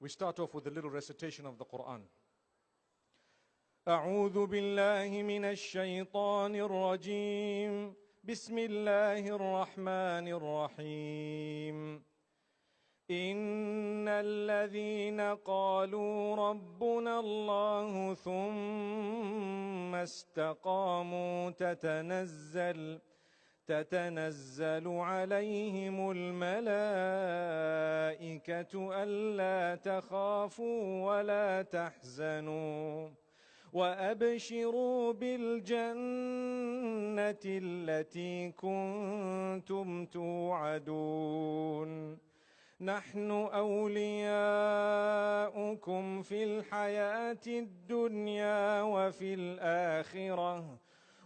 We start off with a little recitation of the Quran. أعوذ بالله من الشيطان الرجيم بسم الله الرحمن الرحيم إن الذين قالوا ربنا الله ثم استقاموا تتنزل عليهم الملائكة ألا تخافوا ولا تحزنوا وأبشروا بالجنة التي كنتم توعدون نحن أولياؤكم في الحياة الدنيا وفي الآخرة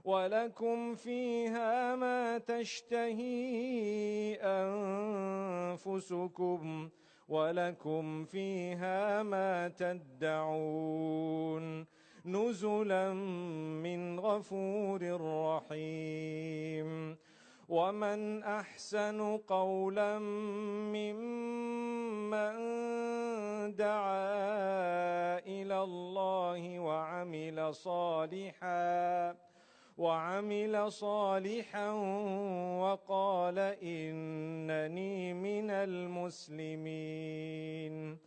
ولكم فيها ما تشتهي أنفسكم ولكم فيها ما تدعون نزلا من غفور رحيم ومن أحسن قولا ممن دعا إلى الله وعمل صالحا وقال إنني من المسلمين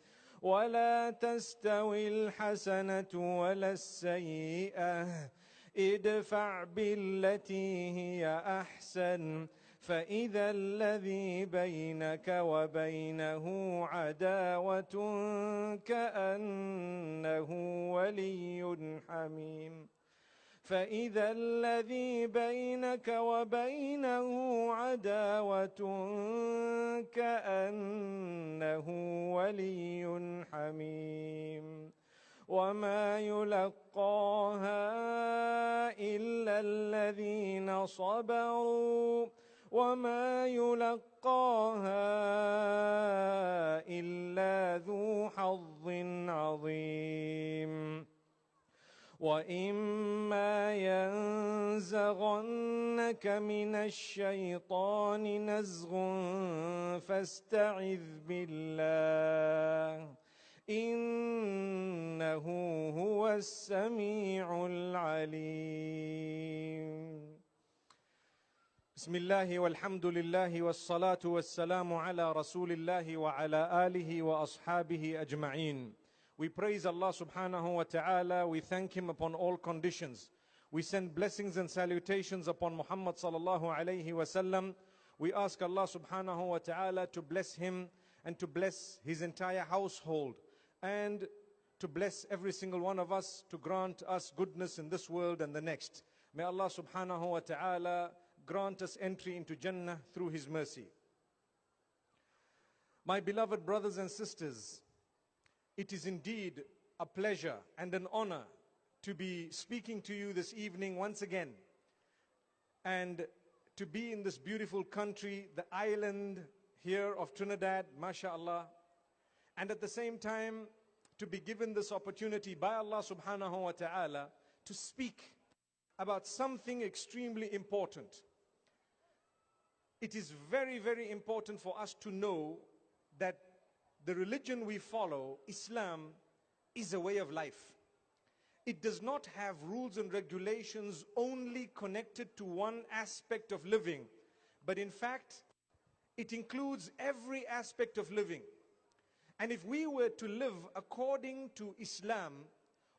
ولا تستوي الحسنة ولا السيئة ادفع بالتي هي أحسن فإذا الذي بينك وبينه عداوة كأنه ولي حميم فإذا الذي بينك وبينه عداوة كأنه ولي حميم وما يلقاها إلا الذين صبروا وما يلقاها إلا ذو حظ عظيم وإما ينزغنك من الشيطان نزغ فاستعذ بالله إنه هو السميع العليم بسم الله والحمد لله والصلاة والسلام على رسول الله وعلى آله وأصحابه أجمعين. We praise Allah subhanahu wa ta'ala. We thank Him upon all conditions. We send blessings and salutations upon Muhammad sallallahu alayhi wa sallam. We ask Allah subhanahu wa ta'ala to bless him and to bless his entire household and to bless every single one of us, to grant us goodness in this world and the next. May Allah subhanahu wa ta'ala grant us entry into Jannah through His mercy. My beloved brothers and sisters, it is indeed a pleasure and an honor to be speaking to you this evening once again and to be in this beautiful country, the island here of Trinidad, mashallah, and at the same time to be given this opportunity by Allah subhanahu wa ta'ala to speak about something extremely important. It is very, very important for us to know that the religion we follow, Islam, is a way of life. It does not have rules and regulations only connected to one aspect of living, but in fact, it includes every aspect of living. And if we were to live according to Islam,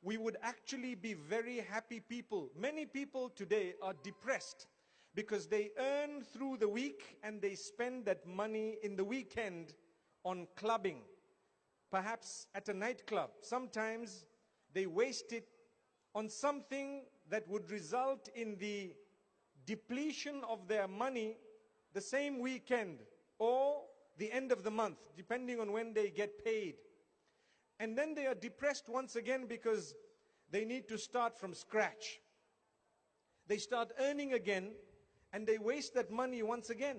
we would actually be very happy people. Many people today are depressed because they earn through the week and they spend that money in the weekend on clubbing, perhaps at a nightclub. Sometimes they waste it on something that would result in the depletion of their money the same weekend or the end of the month, depending on when they get paid. And then they are depressed once again because they need to start from scratch. They start earning again and they waste that money once again.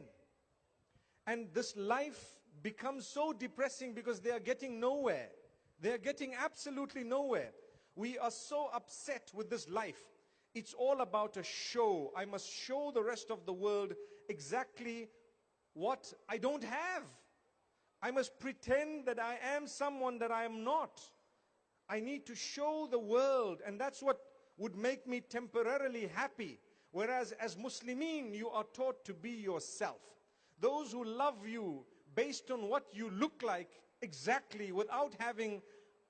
And this life becomes so depressing because they are getting nowhere. They are getting absolutely nowhere. We are so upset with this life. It's all about a show. I must show the rest of the world exactly what I don't have. I must pretend that I am someone that I am not. I need to show the world, and that's what would make me temporarily happy. Whereas as Muslimin, you are taught to be yourself. Those who love you based on what you look like exactly, without having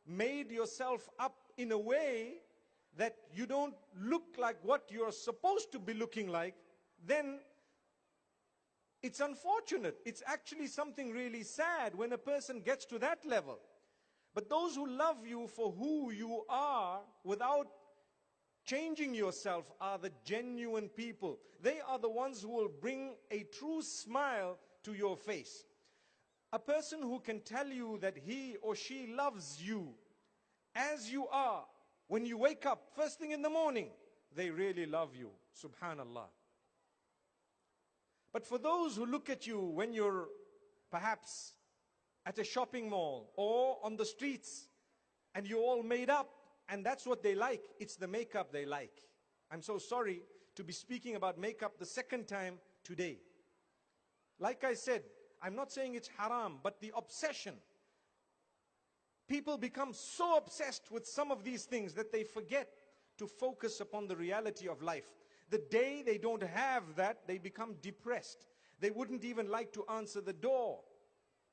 made yourself up in a way that you don't look like what you're supposed to be looking like, then it's unfortunate. It's actually something really sad when a person gets to that level. But those who love you for who you are without changing yourself are the genuine people. They are the ones who will bring a true smile to your face. A person who can tell you that he or she loves you as you are, when you wake up first thing in the morning, they really love you. Subhanallah. But for those who look at you when you're perhaps at a shopping mall or on the streets and you're all made up, and that's what they like, it's the makeup they like. I'm so sorry to be speaking about makeup the second time today. Like I said, I'm not saying it's haram, but the obsession. People become so obsessed with some of these things that they forget to focus upon the reality of life. The day they don't have that, they become depressed. They wouldn't even like to answer the door.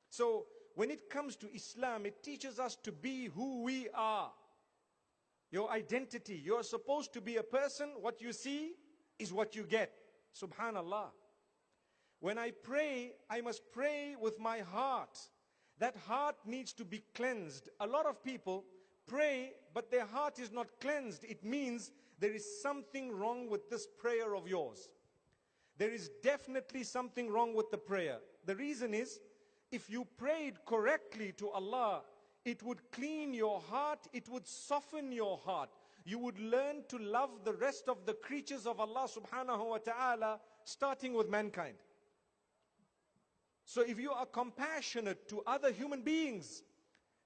So when it comes to Islam, it teaches us to be who we are. Your identity. You're supposed to be a person. What you see is what you get. Subhanallah. When I pray, I must pray with my heart. That heart needs to be cleansed. A lot of people pray, but their heart is not cleansed. It means there is something wrong with this prayer of yours. There is definitely something wrong with the prayer. The reason is, if you prayed correctly to Allah, it would clean your heart, it would soften your heart. You would learn to love the rest of the creatures of Allah subhanahu wa ta'ala, starting with mankind. So if you are compassionate to other human beings,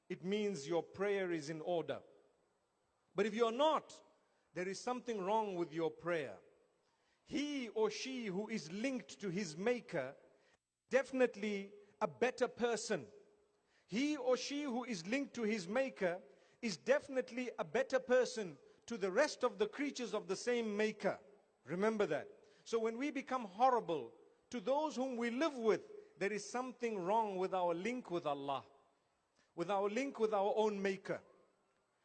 it means your prayer is in order. But if you're not, there is something wrong with your prayer. He or she who is linked to his maker, definitely a better person. He or she who is linked to his maker is definitely a better person to the rest of the creatures of the same maker. Remember that. So when we become horrible to those whom we live with, there is something wrong with our link with Allah, with our link with our own maker.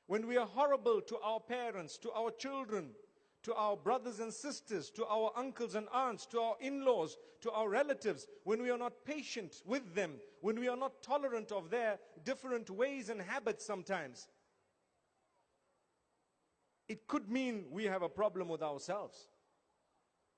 When we are horrible to our parents, to our children, to our brothers and sisters, to our uncles and aunts, to our in-laws, to our relatives, when we are not patient with them, when we are not tolerant of their different ways and habits sometimes, it could mean we have a problem with ourselves.